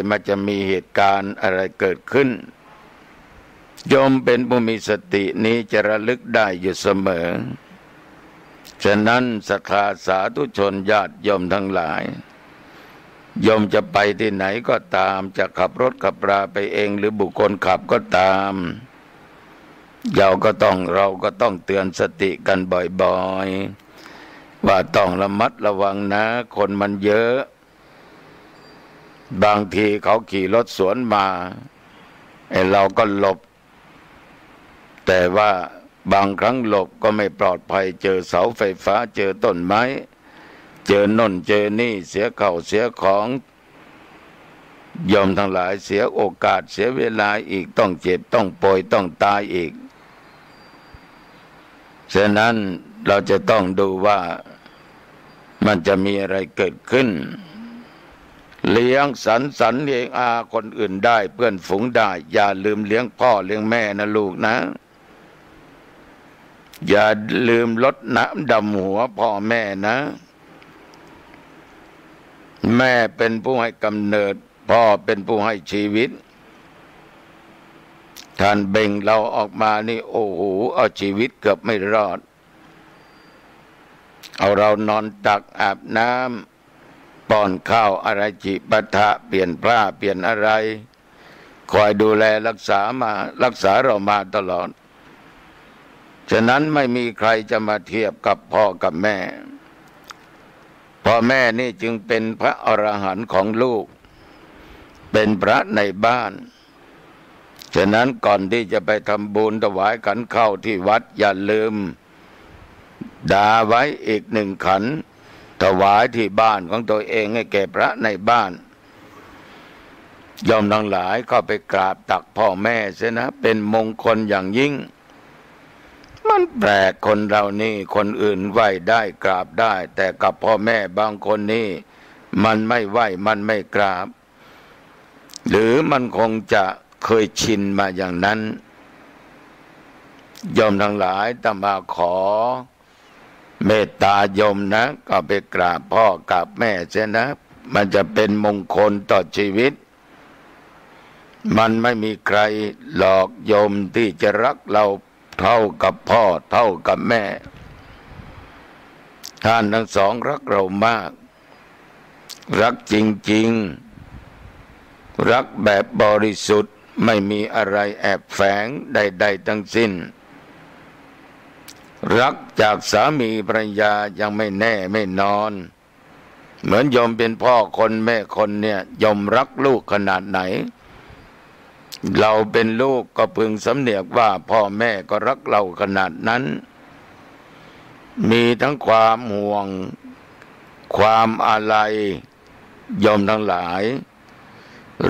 มันจะมีเหตุการณ์อะไรเกิดขึ้นโยมเป็นผู้มีสตินี้จะระลึกได้อยู่เสมอฉะนั้นศรัทธาสาธุชนญาติโยมทั้งหลายโยมจะไปที่ไหนก็ตามจะขับรถขับราไปเองหรือบุคคลขับก็ตามเราก็ต้องเตือนสติกันบ่อยๆว่าต้องระมัดระวังนะคนมันเยอะบางทีเขาขี่รถสวนมาเราก็หลบแต่ว่าบางครั้งหลบก็ไม่ปลอดภัยเจอเสาไฟฟ้าเจอต้นไม้เจอโน่นเจอนี่เสียข้าวเสียของโยมทั้งหลายเสียโอกาสเสียเวลาอีกต้องเจ็บต้องป่วยต้องตายอีกฉะนั้นเราจะต้องดูว่ามันจะมีอะไรเกิดขึ้นเลี้ยงสรรเลี้ยงอาคนอื่นได้เพื่อนฝูงได้อย่าลืมเลี้ยงพ่อเลี้ยงแม่นะลูกนะอย่าลืมลดน้ำดำหัวพ่อแม่นะแม่เป็นผู้ให้กำเนิดพ่อเป็นผู้ให้ชีวิตท่านเบ่งเราออกมานี่โอ้โหเอาชีวิตเกือบไม่รอดเอาเรานอนตักอาบน้ำป้อนข้าวอะไรจิปาถะเปลี่ยนผ้าเปลี่ยนอะไรคอยดูแลรักษาเรามาตลอดฉะนั้นไม่มีใครจะมาเทียบกับพ่อกับแม่ พ่อแม่นี่จึงเป็นพระอรหันต์ของลูกเป็นพระในบ้านฉะนั้นก่อนที่จะไปทำบุญถวายขันเข้าที่วัดอย่าลืมด่าไว้อีก1 ขันถวายที่บ้านของตัวเองให้แก่พระในบ้านยอมทั้งหลายก็ไปกราบตักพ่อแม่เสียนะเป็นมงคลอย่างยิ่งมันแปลกคนเรานี่คนอื่นไหว้ได้กราบได้แต่กับพ่อแม่บางคนนี่มันไม่ไหว้มันไม่กราบหรือมันคงจะเคยชินมาอย่างนั้นโยมทั้งหลายตมาขอเมตตาโยมนะก็ไปกราบพ่อกราบแม่เสียนะมันจะเป็นมงคลต่อชีวิตมันไม่มีใครหลอกโยมที่จะรักเราเท่ากับพ่อเท่ากับแม่ท่านทั้งสองรักเรามากรักจริงๆรักแบบบริสุทธิ์ไม่มีอะไรแอบแฝงใดๆทั้งสิ้นรักจากสามีภรรยายังไม่แน่ไม่นอนเหมือนโยมเป็นพ่อคนแม่คนเนี่ยโยมรักลูกขนาดไหนเราเป็นลูกก็พึงสำเนียกว่าพ่อแม่ก็รักเราขนาดนั้นมีทั้งความห่วงความอาลัยโยมทั้งหลาย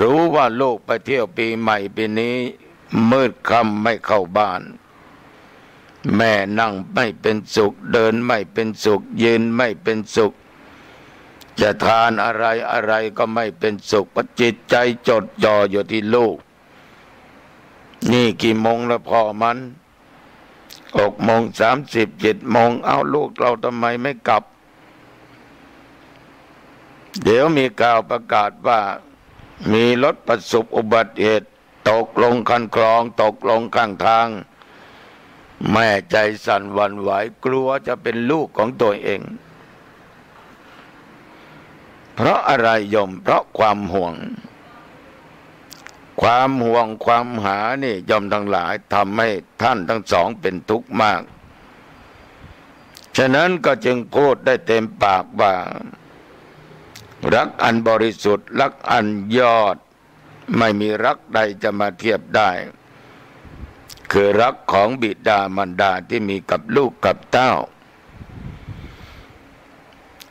รู้ว่าลูกไปเที่ยวปีใหม่ปีนี้มืดค่ำไม่เข้าบ้านแม่นั่งไม่เป็นสุขเดินไม่เป็นสุขยืนไม่เป็นสุขจะทานอะไรอะไรก็ไม่เป็นสุขเพราะจิตใจจดจ่ออยู่ที่ลูกนี่กี่โมงแล้วพ่อมัน6:30 7 โมงเอาลูกเราทำไมไม่กลับเดี๋ยวมีข่าวประกาศว่ามีรถประสบอุบัติเหตุตกลงคันคลองตกลงข้างทางแม่ใจสั่นหวั่นไหวกลัวจะเป็นลูกของตัวเองเพราะอะไรโยมเพราะความห่วงความหานี่โยมทั้งหลายทำให้ท่านทั้งสองเป็นทุกข์มากฉะนั้นก็จึงพูดได้เต็มปากว่ารักอันบริสุทธิ์รักอันยอดไม่มีรักใดจะมาเทียบได้คือรักของบิดามารดาที่มีกับลูกกับเต้า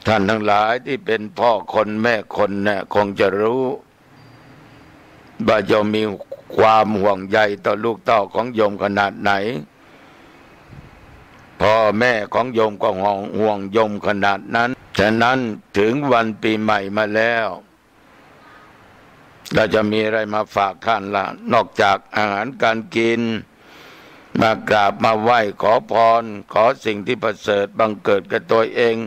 ท่านทั้งหลายที่เป็นพ่อคนแม่คนเนี่ยคงจะรู้ว่าโยมมีความห่วงใยต่อลูกเต้าของโยมขนาดไหนพ่อแม่ของโยมก็ห่วงโยมขนาดนั้นฉะนั้นถึงวันปีใหม่มาแล้วเราจะมีอะไรมาฝากท่านล่ะนอกจากอาหารการกินมากราบมาไหว้ขอพรขอสิ่งที่ประเสริฐบังเกิดกับตัวเอง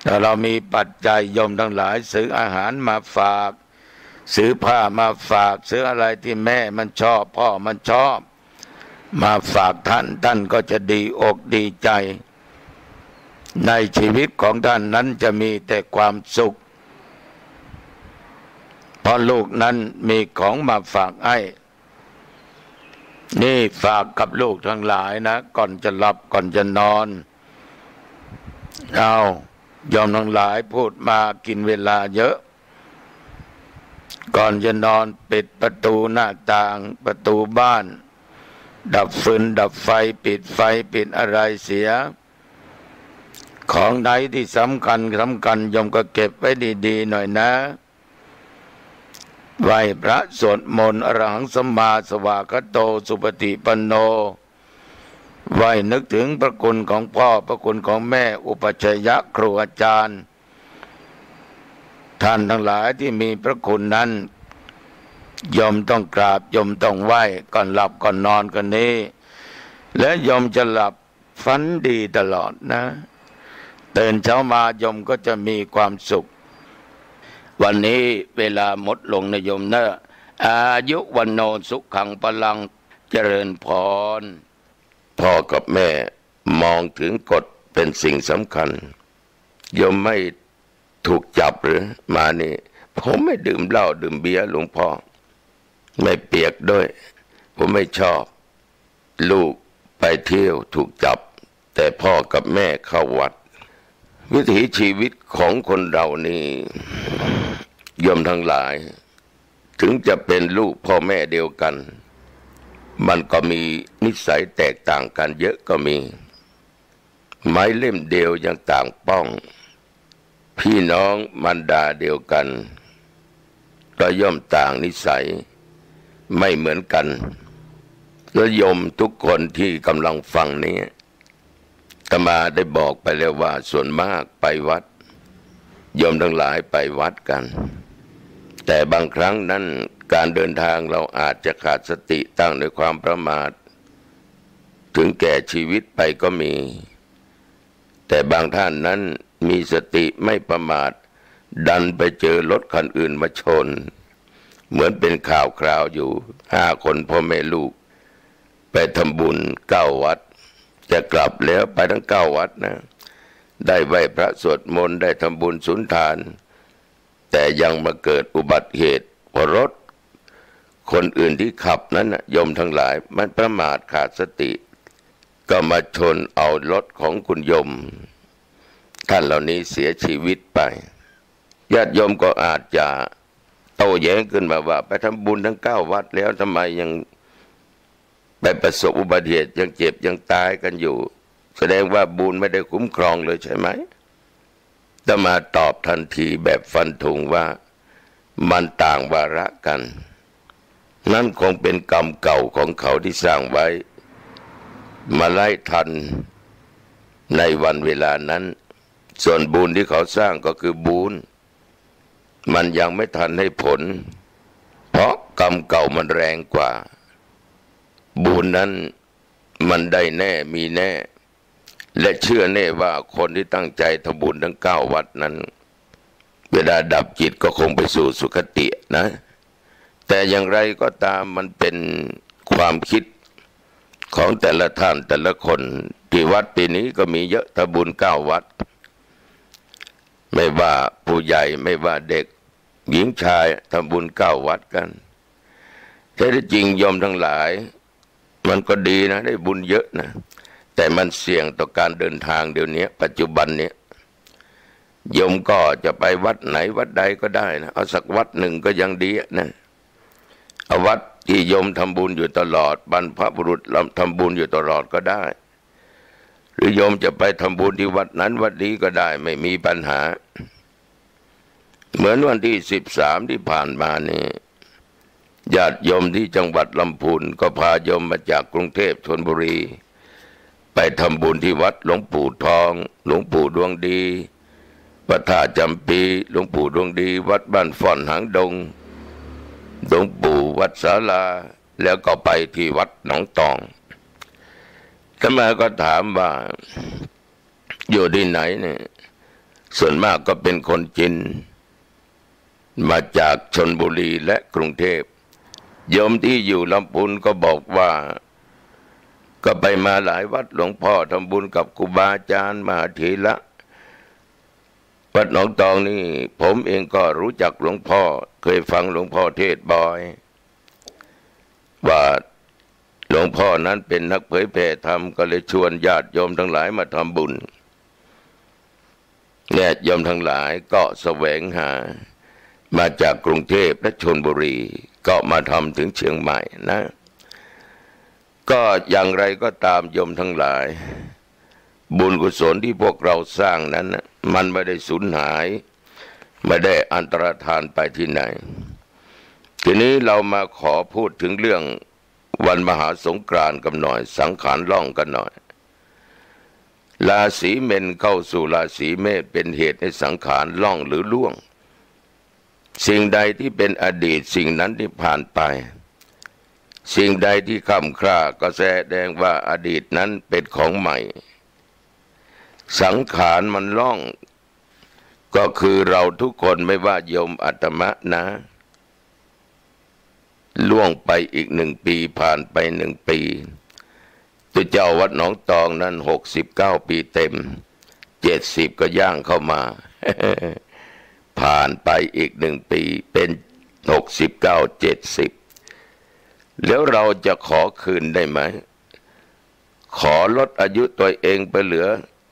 ถ้าเรามีปัจจัยโยมทั้งหลายซื้ออาหารมาฝากซื้อผ้ามาฝากซื้ออะไรที่แม่มันชอบพ่อมันชอบมาฝากท่านก็จะดีอกดีใจในชีวิตของท่านนั้นจะมีแต่ความสุขเพราะลูกนั้นมีของมาฝากให้นี่ฝากกับลูกทั้งหลายนะก่อนจะหลับก่อนจะนอนเอายอมทั้งหลายพูดมากินเวลาเยอะก่อนจะนอนปิดประตูหน้าต่างประตูบ้านดับฟืนดับไฟปิดไฟปิดอะไรเสียของใดที่สำคัญโยมก็เก็บไว้ดีๆหน่อยนะไหว้พระสวดมนต์อรหังสัมมาสวากขาโตสุปฏิปันโนไหว้นึกถึงพระคุณของพ่อพระคุณของแม่อุปัชฌยะครูอาจารย์ท่านทั้งหลายที่มีพระคุณนั้นโยมต้องกราบโยมต้องไหว้ก่อนหลับก่อนนอนกันนี้และโยมจะหลับฝันดีตลอดนะตื่นเช้ามาโยมก็จะมีความสุขวันนี้เวลาหมดลงนะโยมนะอายุวันโนสุขังพลังเจริญพรพ่อกับแม่มองถึงกฎเป็นสิ่งสำคัญโยมไม่ถูกจับหรือมานี่ผมไม่ดื่มเหล้าดื่มเบียร์หลวงพ่อไม่เปียกด้วยผมไม่ชอบลูกไปเที่ยวถูกจับแต่พ่อกับแม่เข้าวัด วิถีชีวิตของคนเรานี่โยมทั้งหลายถึงจะเป็นลูกพ่อแม่เดียวกันมันก็มีนิสัยแตกต่างกันเยอะก็มีไม้เล่มเดียวยังต่างป้องพี่น้องมารดาเดียวกันก็ย่อมต่างนิสัยไม่เหมือนกันแล้วโยมทุกคนที่กำลังฟังนี้อาตมาได้บอกไปแล้วว่าส่วนมากไปวัดโยมทั้งหลายไปวัดกันแต่บางครั้งนั้นการเดินทางเราอาจจะขาดสติตั้งในความประมาทถึงแก่ชีวิตไปก็มีแต่บางท่านนั้นมีสติไม่ประมาทดันไปเจอรถคันอื่นมาชนเหมือนเป็นข่าวคราวอยู่5 คนพ่อแม่ลูกไปทำบุญ9 วัดจะกลับแล้วไปทั้ง9 วัดนะได้ไหว้พระสวดมนต์ได้ทำบุญสุนทานแต่ยังมาเกิดอุบัติเหตุเพราะรถคนอื่นที่ขับนั้นนะโยมทั้งหลายมันประมาทขาดสติก็มาชนเอารถของคุณโยมท่านเหล่านี้เสียชีวิตไปญาติโยมก็อาจจะโต้แย้งขึ้นมาว่าไปทำบุญทั้ง9 วัดแล้วทำไมยังไปประสบอุบัติเหตุยังเจ็บยังตายกันอยู่แสดงว่าบุญไม่ได้คุ้มครองเลยใช่ไหมจะมาตอบทันทีแบบฟันธงว่ามันต่างวาระกันนั่นคงเป็นกรรมเก่าของเขาที่สร้างไว้มาไล่ทันในวันเวลานั้นส่วนบุญที่เขาสร้างก็คือบุญมันยังไม่ทันให้ผลเพราะกรรมเก่ามันแรงกว่าบุญนั้นมันได้แน่มีแน่และเชื่อแน่ว่าคนที่ตั้งใจทำบุญทั้ง9 วัดนั้นเวลาดับจิตก็คงไปสู่สุคตินะแต่อย่างไรก็ตามมันเป็นความคิดของแต่ละท่านแต่ละคนที่วัดปีนี้ก็มีเยอะทำบุญ9 วัดไม่ว่าผู้ใหญ่ไม่ว่าเด็กหญิงชายทำบุญ9 วัดกันแท้ที่จริงโยมทั้งหลายมันก็ดีนะได้บุญเยอะนะแต่มันเสี่ยงต่อการเดินทางเดี๋ยวนี้ปัจจุบันนี้โยมก็จะไปวัดไหนวัดใดก็ได้นะเอาสักวัดหนึ่งก็ยังดีนะเอาวัดที่โยมทำบุญอยู่ตลอดบรรพบุรุษทำบุญอยู่ตลอดก็ได้หรือโยมจะไปทำบุญที่วัดนั้นวัดนี้ก็ได้ไม่มีปัญหาเหมือนวันที่13ที่ผ่านมานี่ญาติโยมที่จังหวัดลำพูนก็พาโยมมาจากกรุงเทพธนบุรีไปทำบุญที่วัดหลวงปู่ทองหลวงปู่ดวงดีวัดท่าจำปีหลวงปู่ดวงดีวัดบ้านฟ่อนหางดงหลวงปู่วัดศาลาแล้วก็ไปที่วัดหนองตองอาตมาก็ถามว่าอยู่ที่ไหนเนี่ยส่วนมากก็เป็นคนจีนมาจากชลบุรีและกรุงเทพโยมที่อยู่ลำพูนก็บอกว่าก็ไปมาหลายวัดหลวงพ่อทำบุญกับครูบาอาจารย์มหาเถระวัดหนองตองนี่ผมเองก็รู้จักหลวงพ่อเคยฟังหลวงพ่อเทศบ่อยว่าหลวงพ่อนั้นเป็นนักเผยแผ่ธรรมก็เลยชวนญาติโยมทั้งหลายมาทำบุญญาติโยมทั้งหลายก็แสวงหามาจากกรุงเทพและชลบุรีก็มาทำถึงเชียงใหม่นะก็อย่างไรก็ตามโยมทั้งหลายบุญกุศลที่พวกเราสร้างนั้นมันไม่ได้สูญหายไม่ได้อันตรธานไปที่ไหนทีนี้เรามาขอพูดถึงเรื่องวันมหาสงกรานต์กันหน่อยสังขารล่องกันหน่อยราศีเมษเข้าสู่ราศีเมษเป็นเหตุให้สังขารล่องหรือล่วงสิ่งใดที่เป็นอดีตสิ่งนั้นที่ผ่านไปสิ่งใดที่ค่ำคร่าก็แสดงว่าอดีตนั้นเป็นของใหม่สังขารมันล่องก็คือเราทุกคนไม่ว่าโยมอาตมะนะล่วงไปอีก1 ปีผ่านไป1 ปีตัวเจ้าวัดหนองตองนั้น69 ปีเต็ม70ก็ย่างเข้ามา ผ่านไปอีก1 ปีเป็น69 70แล้วเราจะขอคืนได้ไหมขอลดอายุตัวเองไปเหลือ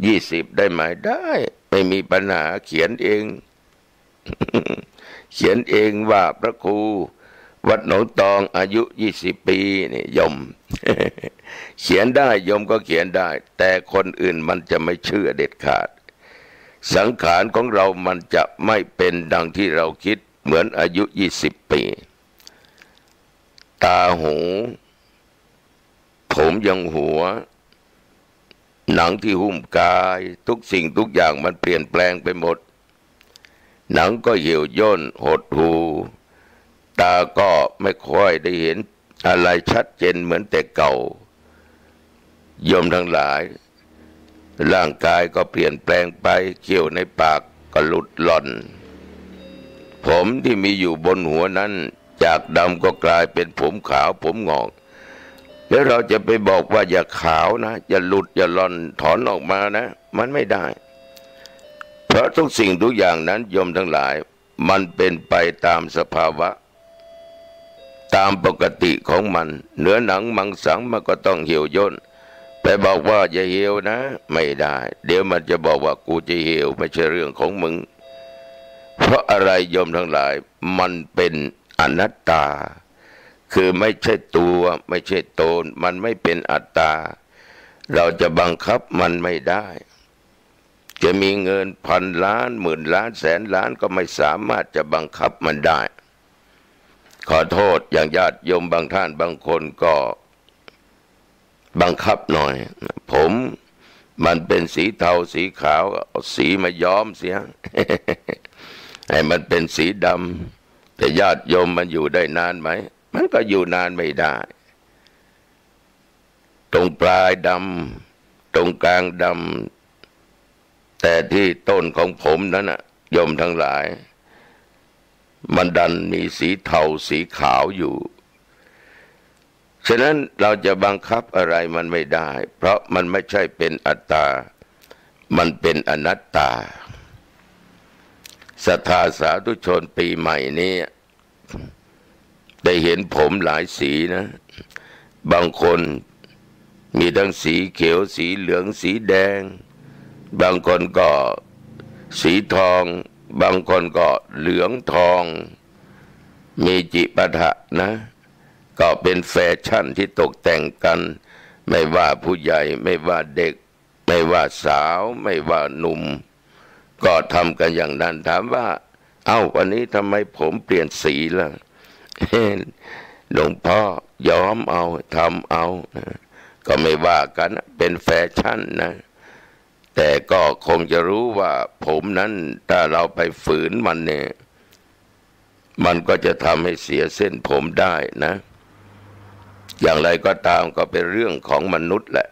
20ได้ไหมได้ไม่มีปัญหาเขียนเอง เขียนเองว่าพระครูวัดหนองตองอายุ20 ปีนี่ยม เขียนได้ยมก็เขียนได้แต่คนอื่นมันจะไม่เชื่อเด็ดขาดสังขารของเรามันจะไม่เป็นดังที่เราคิดเหมือนอายุ20 ปีตาหูผมยังหัวหนังที่หุ้มกายทุกสิ่งทุกอย่างมันเปลี่ยนแปลงไปหมดหนังก็เหี่ยวย่นหดหูตาก็ไม่ค่อยได้เห็นอะไรชัดเจนเหมือนแต่เก่าโยมทั้งหลายร่างกายก็เปลี่ยนแปลงไปเขี้ยวในปากก็หลุดหล่อนผมที่มีอยู่บนหัวนั้นจากดำก็กลายเป็นผมขาวผมงอกแล้วเราจะไปบอกว่าอย่าขาวนะอย่าหลุดอย่าหล่อนถอนออกมานะมันไม่ได้เพราะทุกสิ่งทุกอย่างนั้นโยมทั้งหลายมันเป็นไปตามสภาวะตามปกติของมันเนื้อหนังมังสังมันก็ต้องเหี่ยวย่นไปบอกว่าอย่าเหี่ยวนะไม่ได้เดี๋ยวมันจะบอกว่ากูจะเหี่ยวไม่ใช่เรื่องของมึงเพราะอะไรโยมทั้งหลายมันเป็นอนัตตาคือไม่ใช่ตัวไม่ใช่ตนมันไม่เป็นอัตตาเราจะบังคับมันไม่ได้จะมีเงินพันล้านหมื่นล้านแสนล้านก็ไม่สามารถจะบังคับมันได้ขอโทษอย่างญาติโยมบางท่านบางคนก็บังคับหน่อยผมมันเป็นสีเทาสีขาวเอาสีมาย้อมเสีย ให้มันเป็นสีดำแต่ญาติโยมมันอยู่ได้นานไหมมันก็อยู่นานไม่ได้ตรงปลายดำตรงกลางดำแต่ที่ต้นของผมนั้นน่ะโยมทั้งหลายมันดันมีสีเทาสีขาวอยู่ฉะนั้นเราจะบังคับอะไรมันไม่ได้เพราะมันไม่ใช่เป็นอัตตามันเป็นอนัตตาศรัทธาสาธุชนปีใหม่นี้ได้เห็นผมหลายสีนะบางคนมีทั้งสีเขียวสีเหลืองสีแดงบางคนก็สีทองบางคนก็เหลืองทองมีจิปาถะนะก็เป็นแฟชั่นที่ตกแต่งกันไม่ว่าผู้ใหญ่ไม่ว่าเด็กไม่ว่าสาวไม่ว่าหนุ่มก็ทำกันอย่างนั้นถามว่าเอ้าวันนี้ทำไมผมเปลี่ยนสีล่ะ หลวงพ่อย้อมเอาทำเอาก็ไม่ว่ากันเป็นแฟชั่นนะแต่ก็คงจะรู้ว่าผมนั้นถ้าเราไปฝืนมันเนี่ยมันก็จะทำให้เสียเส้นผมได้นะอย่างไรก็ตามก็เป็นเรื่องของมนุษย์แหละ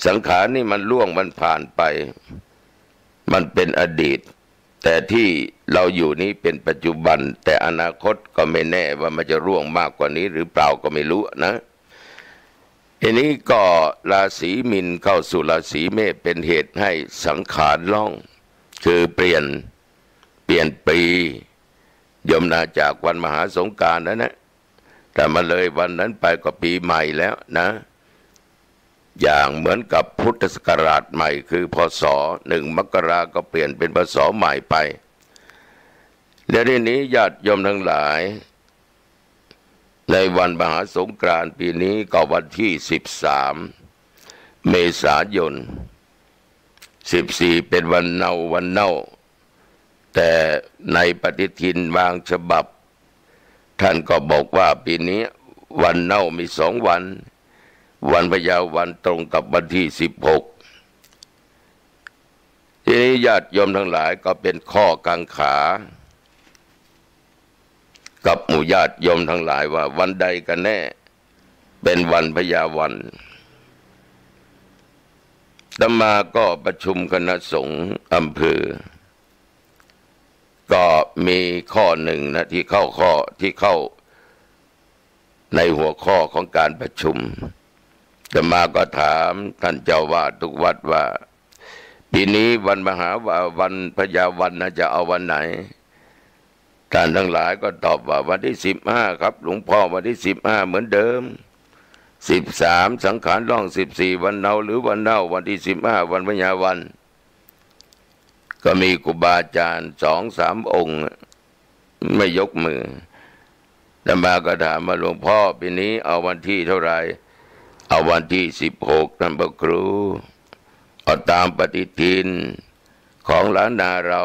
สังขารนี่มันล่วงมันผ่านไปมันเป็นอดีตแต่ที่เราอยู่นี้เป็นปัจจุบันแต่อนาคตก็ไม่แน่ว่ามันจะร่วงมากกว่านี้หรือเปล่าก็ไม่รู้นะทีนี้ก็ราศีมินเข้าสู่ราศีเมษเป็นเหตุให้สังขารล่องคือเปลี่ยนปียมนาจากวันมหาสงกรานต์นะแต่มาเลยวันนั้นไปก็ปีใหม่แล้วนะอย่างเหมือนกับพุทธศักราชใหม่คือพศ1 มกราก็เปลี่ยนเป็นพศใหม่ไปและทีนี้ญาติโยมทั้งหลายในวันมหาสงกรานต์ปีนี้ก็วันที่13 เมษายน14เป็นวันเน่าแต่ในปฏิทินบางฉบับท่านก็บอกว่าปีนี้วันเน่ามี2 วันวันพญาวันตรงกับวันที่16ทีนี้ญาติโยมทั้งหลายก็เป็นข้อกังขากับหมู่ญาติโยมทั้งหลายว่าวันใดกันแน่เป็นวันพญาวันอาตมาก็ประชุมคณะสงฆ์อำเภอก็มีข้อหนึ่งนะที่เข้าในหัวข้อของการประชุมอาตมาก็ถามท่านเจ้าวาดทุกวัดว่าปีนี้วันมหาวันพญาวันนะจะเอาวันไหนท่านทั้งหลายก็ตอบว่าวันที่15ครับหลวงพ่อวันที่15เหมือนเดิม 13สังขารล่อง14วันเนาหรือวันเน่าวันที่15วันพญาวันก็มีครูบาอาจารย์2-3องค์ไม่ยกมือแต่มาก็ถามมาหลวงพ่อปีนี้เอาวันที่เท่าไหร่เอาวันที่16ท่านพระครูเอาตามปฏิทินของล้านนาเรา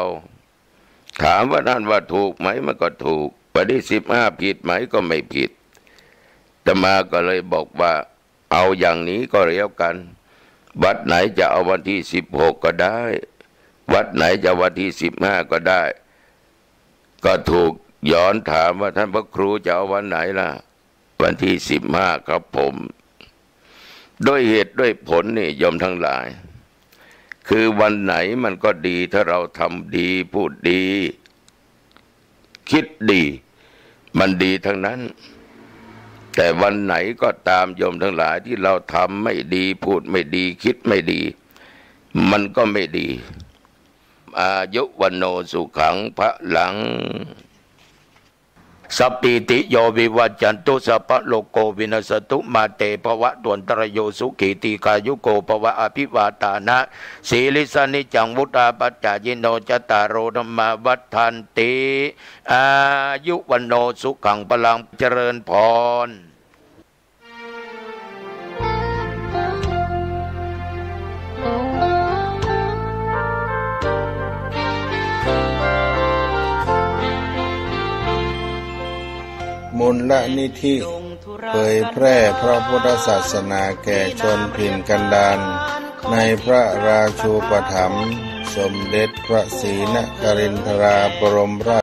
ถามว่าท่านว่าถูกไหมมันก็ถูกวันที่15ผิดไหมก็ไม่ผิดแต่มาก็เลยบอกว่าเอาอย่างนี้ก็แล้วกันวัดไหนจะเอาวันที่16ก็ได้วัดไหนจะวันที่15ก็ได้ก็ถูกย้อนถามว่าท่านพระครูจะเอาวันไหนล่ะวันที่15ครับผมด้วยเหตุด้วยผลนี่โยมทั้งหลายคือวันไหนมันก็ดีถ้าเราทำดีพูดดีคิดดีมันดีทั้งนั้นแต่วันไหนก็ตามโยมทั้งหลายที่เราทำไม่ดีพูดไม่ดีคิดไม่ดีมันก็ไม่ดีอายุวันโนสุขังพระหลังสัพพิติโยวิวัจจันตุสัพพะโลกโกวินัสตุมาเตภวะตวนตรโยสุขีติกายุโกภวะอภิวาตานะสีลิสานิจังวุตาปัจจายโนจตารโรธรรมาวัฏทันติอายุวันโนสุขังพลังเจริญพรมูลนิธิเผยแพร่พระพุทธศาสนาแก่ชนถิ่นกันดารในพระราชูปถัมภ์สมเด็จพระศรีนครินทราบรมราช